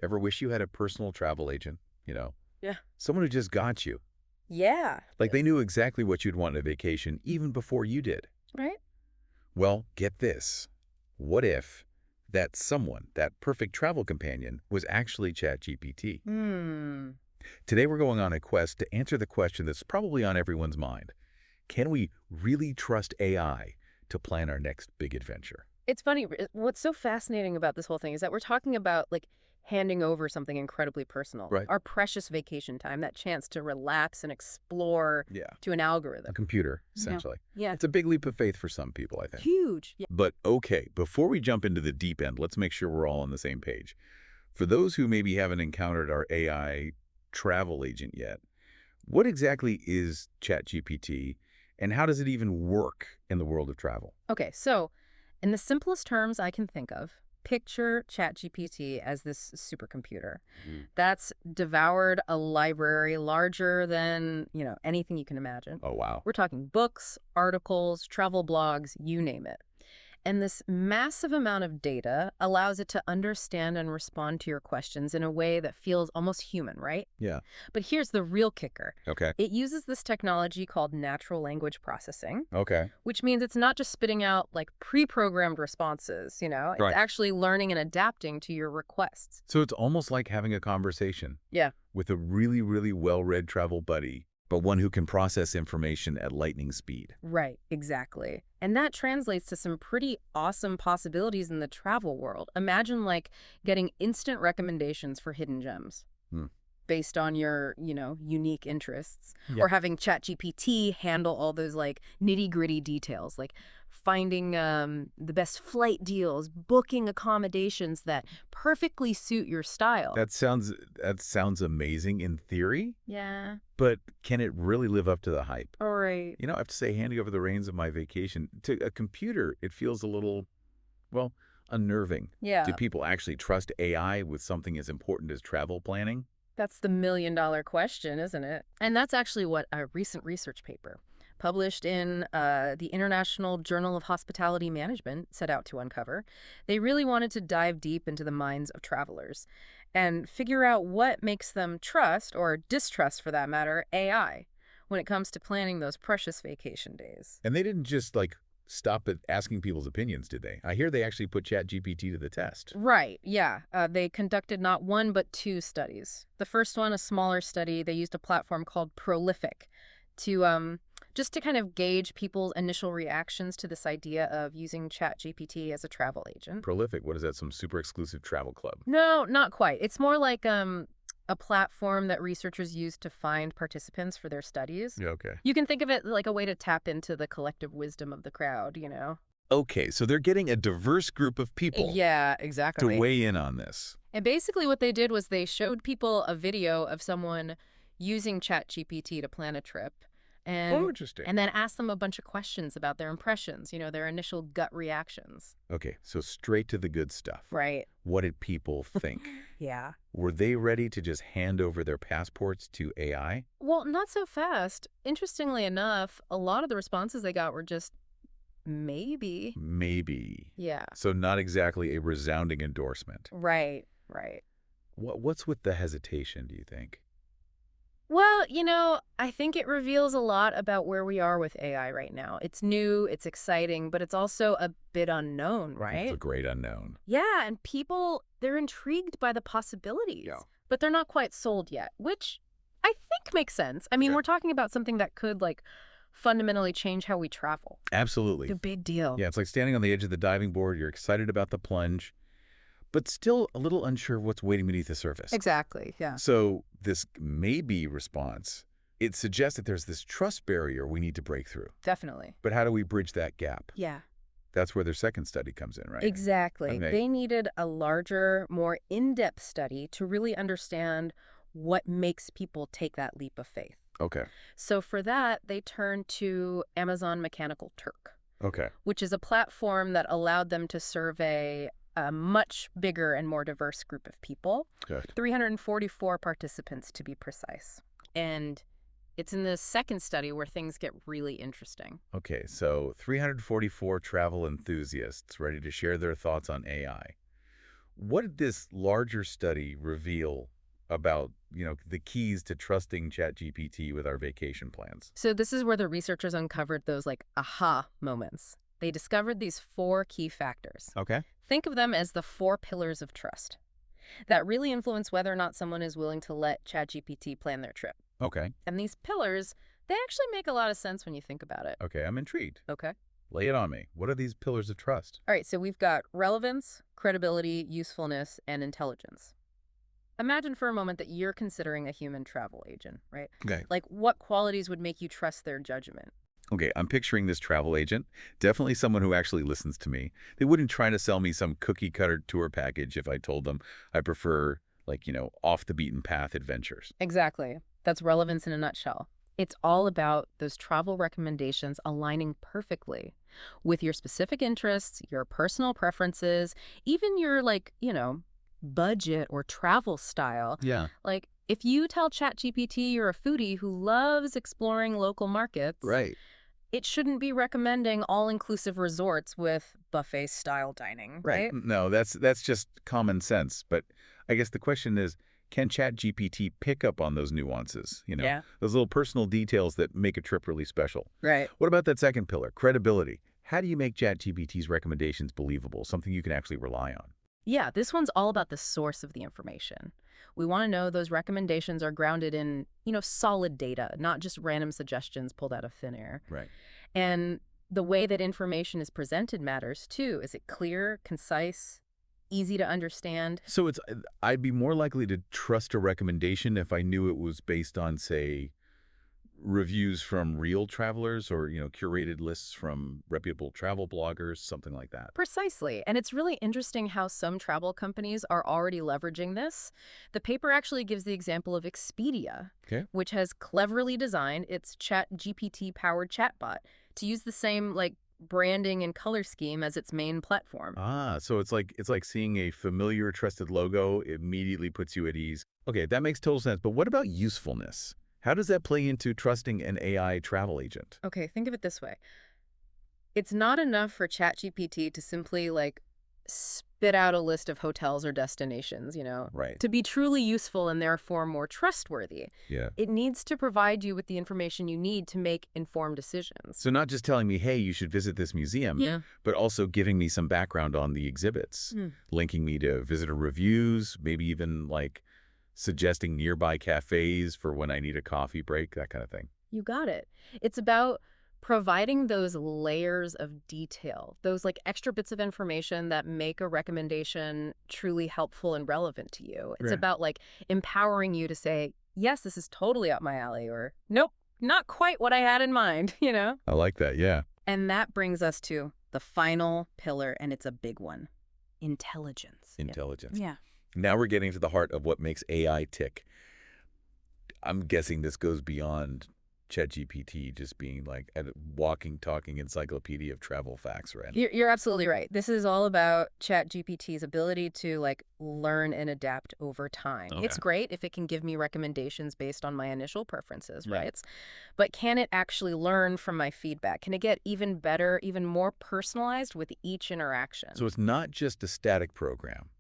Ever wish you had a personal travel agent? Yeah. Someone who just got you. Yeah. Like they knew exactly what you'd want on a vacation even before you did. Right? Well, get this. What if that someone, that perfect travel companion, was actually ChatGPT? Hmm. Today we're going on a quest to answer the question that's probably on everyone's mind. Can we really trust AI to plan our next big adventure? It's funny. What's so fascinating about this whole thing is that we're talking about like handing over something incredibly personal, Right. our precious vacation time, that chance to relax and explore Yeah. to an A algorithm. computer, Yeah. essentially. Yeah. It's a big leap of faith for some people, I think. Huge. Yeah. But okay, before we jump into the deep end, let's make sure we're all on the same page. For those who maybe haven't encountered our AI travel agent yet, what exactly is ChatGPT and how does it even work in the world of travel? Okay. So, in the simplest terms I can think of, picture ChatGPT as this supercomputer Mhm. that's devoured a library larger than, anything you can imagine. Oh, wow. We're talking books, articles, travel blogs, you name it. And this massive amount of data allows it to understand and respond to your questions in a way that feels almost human, right? Yeah. But here's the real kicker. Okay. It uses this technology called natural language processing, Okay. which means it's not just spitting out like pre-programmed responses, it's Right. actually learning and adapting to your requests. So it's almost like having a conversation Yeah. with a really, really well-read travel buddy, but one who can process information at lightning speed. Right, exactly. And that translates to some pretty awesome possibilities in the travel world. Imagine like getting instant recommendations for hidden gems Hmm. based on your, unique interests, Yeah. or having ChatGPT handle all those like nitty-gritty details, like finding the best flight deals, booking accommodations that perfectly suit your style. That sounds amazing in theory, Yeah. but can it really live up to the hype? All right. I have to say, handing over the reins of my vacation to a computer, it feels a little, well, unnerving. Do Yeah. people actually trust AI with something as important as travel planning? That's the million-dollar question, isn't it? And that's actually what a recent research paper published in the International Journal of Hospitality Management set out to uncover. They really wanted to dive deep into the minds of travelers and figure out what makes them trust, or distrust for that matter, AI when it comes to planning those precious vacation days. And they didn't just, like, stop at asking people's opinions, did they? I hear they actually put ChatGPT to the test. Right, yeah. They conducted not one but two studies. The first one, a smaller study, they used a platform called Prolific to just to kind of gauge people's initial reactions to this idea of using ChatGPT as a travel agent. Prolific, what is that, some super exclusive travel club? No, not quite. It's more like a platform that researchers use to find participants for their studies. Yeah, okay. You can think of it like a way to tap into the collective wisdom of the crowd. Okay, so they're getting a diverse group of people Yeah, to exactly. weigh in on this. And basically what they did was they showed people a video of someone using ChatGPT to plan a trip Oh, and interesting. and then asked them a bunch of questions about their impressions, their initial gut reactions. Okay, so straight to the good stuff. Right. What did people think? Yeah. Were they ready to just hand over their passports to AI? Well, not so fast. Interestingly enough, a lot of the responses they got were just maybe. Maybe. Yeah. So not exactly a resounding endorsement. Right, right. What's with the hesitation, do you think? Well, I think it reveals a lot about where we are with AI right now. It's new, it's exciting, but it's also a bit unknown, It's right? a great unknown. Yeah, and people, they're intrigued by the possibilities, Yeah. but they're not quite sold yet, which I think makes sense. I mean, Okay. we're talking about something that could, like, fundamentally change how we travel. Absolutely. The big deal. Yeah, it's like standing on the edge of the diving board. You're excited about the plunge, but still a little unsure of what's waiting beneath the surface. Exactly, yeah. So this maybe response, it suggests that there's this trust barrier we need to break through. Definitely. But how do we bridge that gap? Yeah. That's where their second study comes in, right? Exactly. Okay. They needed a larger, more in-depth study to really understand what makes people take that leap of faith. Okay. So for that, they turned to Amazon Mechanical Turk, Okay. which is a platform that allowed them to survey a much bigger and more diverse group of people, Good. 344 participants to be precise. And it's in the second study where things get really interesting. Okay, so 344 travel enthusiasts ready to share their thoughts on AI. What did this larger study reveal about, the keys to trusting ChatGPT with our vacation plans? So this is where the researchers uncovered those like aha moments. They discovered these four key factors. Okay. Think of them as the four pillars of trust that really influence whether or not someone is willing to let ChatGPT plan their trip. Okay. And these pillars, they actually make a lot of sense when you think about it. Okay, I'm intrigued. Okay. Lay it on me. What are these pillars of trust? All right, so we've got relevance, credibility, usefulness, and intelligence. Imagine for a moment that you're considering a human travel agent, right? Okay. Like, what qualities would make you trust their judgment? Okay, I'm picturing this travel agent. Definitely someone who actually listens to me. They wouldn't try to sell me some cookie-cutter tour package if I told them I prefer, like, off-the-beaten-path adventures. Exactly. That's relevance in a nutshell. It's all about those travel recommendations aligning perfectly with your specific interests, your personal preferences, even your, budget or travel style. Yeah. Like, if you tell ChatGPT you're a foodie who loves exploring local markets, Right. it shouldn't be recommending all-inclusive resorts with buffet-style dining, right? No, that's just common sense. But I guess the question is, can ChatGPT pick up on those nuances, Yeah. those little personal details that make a trip really special? Right. What about that second pillar, credibility? How do you make ChatGPT's recommendations believable, something you can actually rely on? Yeah, this one's all about the source of the information. We want to know those recommendations are grounded in, solid data, not just random suggestions pulled out of thin air. Right. And the way that information is presented matters too. Is it clear, concise, easy to understand? So I'd be more likely to trust a recommendation if I knew it was based on, say, reviews from real travelers or, curated lists from reputable travel bloggers, something like that. Precisely. And it's really interesting how some travel companies are already leveraging this. The paper actually gives the example of Expedia, Okay. which has cleverly designed its ChatGPT-powered chatbot to use the same, branding and color scheme as its main platform. Ah, so it's like seeing a familiar, trusted logo immediately puts you at ease. Okay, that makes total sense. But what about usefulness? How does that play into trusting an AI travel agent? Okay, think of it this way. It's not enough for ChatGPT to simply, spit out a list of hotels or destinations, Right. to be truly useful and therefore more trustworthy. Yeah. It needs to provide you with the information you need to make informed decisions. So not just telling me, hey, you should visit this museum, Yeah. but also giving me some background on the exhibits, Hmm. linking me to visitor reviews, maybe even like suggesting nearby cafes for when I need a coffee break, that kind of thing. You got it. It's about providing those layers of detail, those extra bits of information that make a recommendation truly helpful and relevant to you. It's Right. about empowering you to say, yes, this is totally up my alley, or nope, not quite what I had in mind, I like that, yeah. And that brings us to the final pillar, and it's a big one. Intelligence. Intelligence. Yeah. Now we're getting to the heart of what makes AI tick. I'm guessing this goes beyond ChatGPT just being like a walking, talking encyclopedia of travel facts, right? You're absolutely right. This is all about ChatGPT's ability to learn and adapt over time. Okay. It's great if it can give me recommendations based on my initial preferences, Yeah. right? But can it actually learn from my feedback? Can it get even better, even more personalized with each interaction? So it's not just a static program,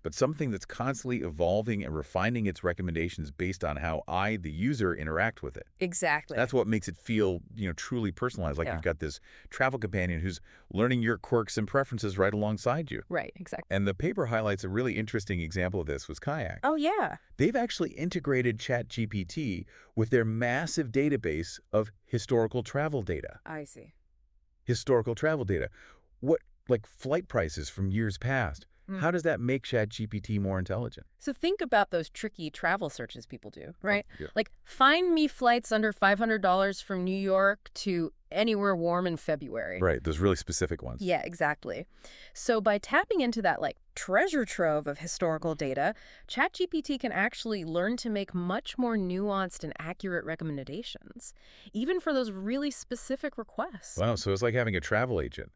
but something that's constantly evolving and refining its recommendations based on how I, the user, interact with it. Exactly. That's what makes it feel, truly personalized. Like Yeah. you've got this travel companion who's learning your quirks and preferences right alongside you. Right, exactly. And the paper highlights a really interesting example of this was Kayak. Oh, yeah. They've actually integrated ChatGPT with their massive database of historical travel data. I see. Historical travel data. What, like flight prices from years past. Hmm. How does that make ChatGPT more intelligent? So think about those tricky travel searches people do, right? Yeah. Find me flights under $500 from New York to anywhere warm in February. Right, those really specific ones. Yeah, exactly. So by tapping into that treasure trove of historical data, ChatGPT can actually learn to make much more nuanced and accurate recommendations, even for those really specific requests. Wow, so it's like having a travel agent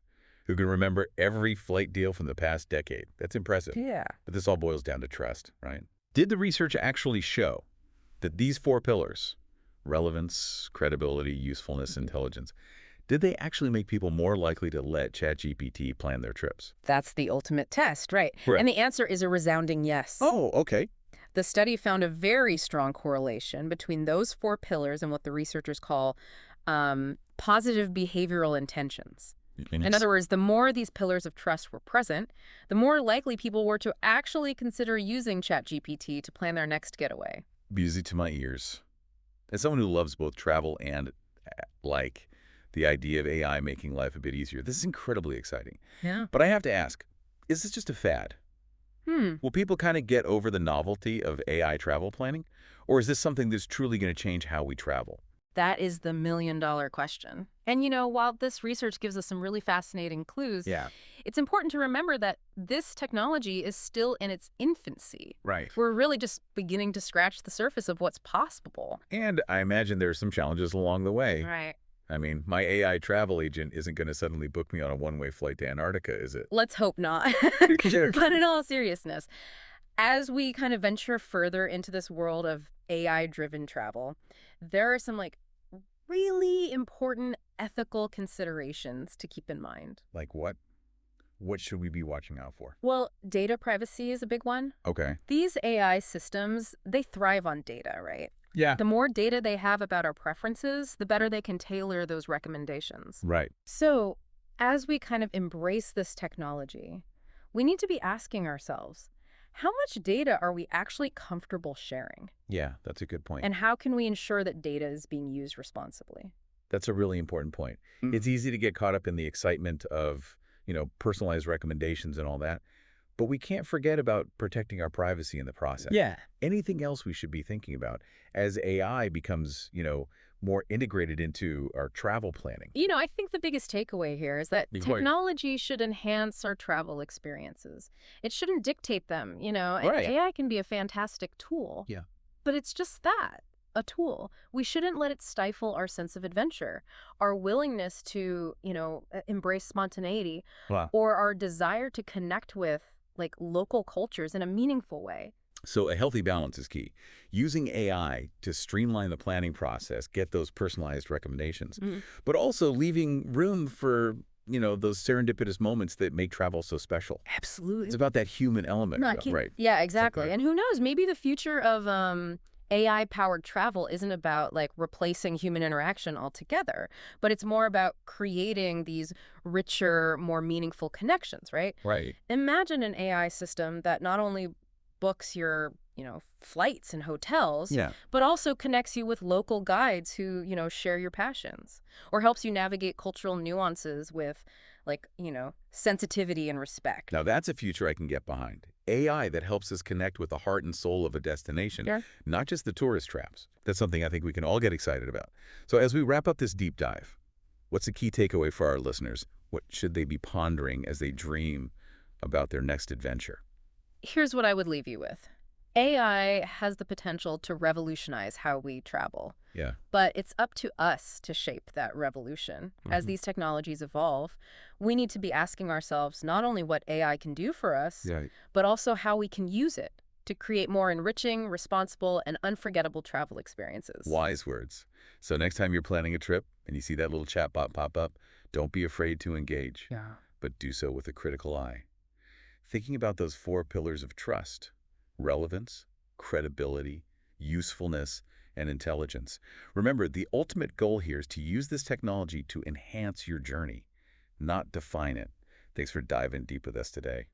who can remember every flight deal from the past decade. That's impressive. Yeah. But this all boils down to trust, right? Did the research actually show that these four pillars, relevance, credibility, usefulness, intelligence, Did they actually make people more likely to let ChatGPT plan their trips? That's the ultimate test, right? Right. And the answer is a resounding yes. Oh, okay. The study found a very strong correlation between those four pillars and what the researchers call positive behavioral intentions. In other words, the more these pillars of trust were present, the more likely people were to actually consider using ChatGPT to plan their next getaway. Music to my ears. As someone who loves both travel and, like, the idea of AI making life a bit easier, this is incredibly exciting. Yeah. But I have to ask, is this just a fad? Hmm. Will people kind of get over the novelty of AI travel planning? Or is this something that's truly going to change how we travel? That is the million-dollar question. And while this research gives us some really fascinating clues, Yeah, it's important to remember that this technology is still in its infancy. right. We're really just beginning to scratch the surface of what's possible. And I imagine there are some challenges along the way. Right. I mean, my AI travel agent isn't going to suddenly book me on a one-way flight to Antarctica, is it? Let's hope not. Sure. But in all seriousness, as we kind of venture further into this world of AI-driven travel, there are some really important ethical considerations to keep in mind. Like what? What should we be watching out for? Well, data privacy is a big one. Okay. These AI systems, they thrive on data, right? Yeah. The more data they have about our preferences, the better they can tailor those recommendations. Right. So, as we kind of embrace this technology, we need to be asking ourselves, how much data are we actually comfortable sharing? Yeah, that's a good point. And how can we ensure that data is being used responsibly? That's a really important point. It's easy to get caught up in the excitement of, personalized recommendations and all that, but we can't forget about protecting our privacy in the process. Yeah. Anything else we should be thinking about as AI becomes, more integrated into our travel planning? I think the biggest takeaway here is that Big point. technology should enhance our travel experiences. It shouldn't dictate them, Right. AI can be a fantastic tool. Yeah. But it's just that, a tool. We shouldn't let it stifle our sense of adventure, our willingness to, embrace spontaneity, Wow. or our desire to connect with local cultures in a meaningful way. So a healthy balance is key. Using AI to streamline the planning process, get those personalized recommendations, Mhm. but also leaving room for, those serendipitous moments that make travel so special. Absolutely. It's about that human element, right? Yeah, exactly. Okay. And who knows, maybe the future of AI-powered travel isn't about replacing human interaction altogether, but it's more about creating these richer, more meaningful connections, right? Right. Imagine an AI system that not only books your, flights and hotels, Yeah. but also connects you with local guides who, share your passions, or helps you navigate cultural nuances with sensitivity and respect. Now that's a future I can get behind. AI that helps us connect with the heart and soul of a destination, Sure. not just the tourist traps. That's something I think we can all get excited about. So as we wrap up this deep dive, what's the key takeaway for our listeners? What should they be pondering as they dream about their next adventure? Here's what I would leave you with. AI has the potential to revolutionize how we travel, Yeah. but it's up to us to shape that revolution. As these technologies evolve, we need to be asking ourselves not only what AI can do for us, Yeah. but also how we can use it to create more enriching, responsible, and unforgettable travel experiences. Wise words. So next time you're planning a trip and you see that little chatbot pop up, don't be afraid to engage, Yeah. but do so with a critical eye. Thinking about those four pillars of trust: relevance, credibility, usefulness, and intelligence. Remember, the ultimate goal here is to use this technology to enhance your journey, not define it. Thanks for diving deep with us today.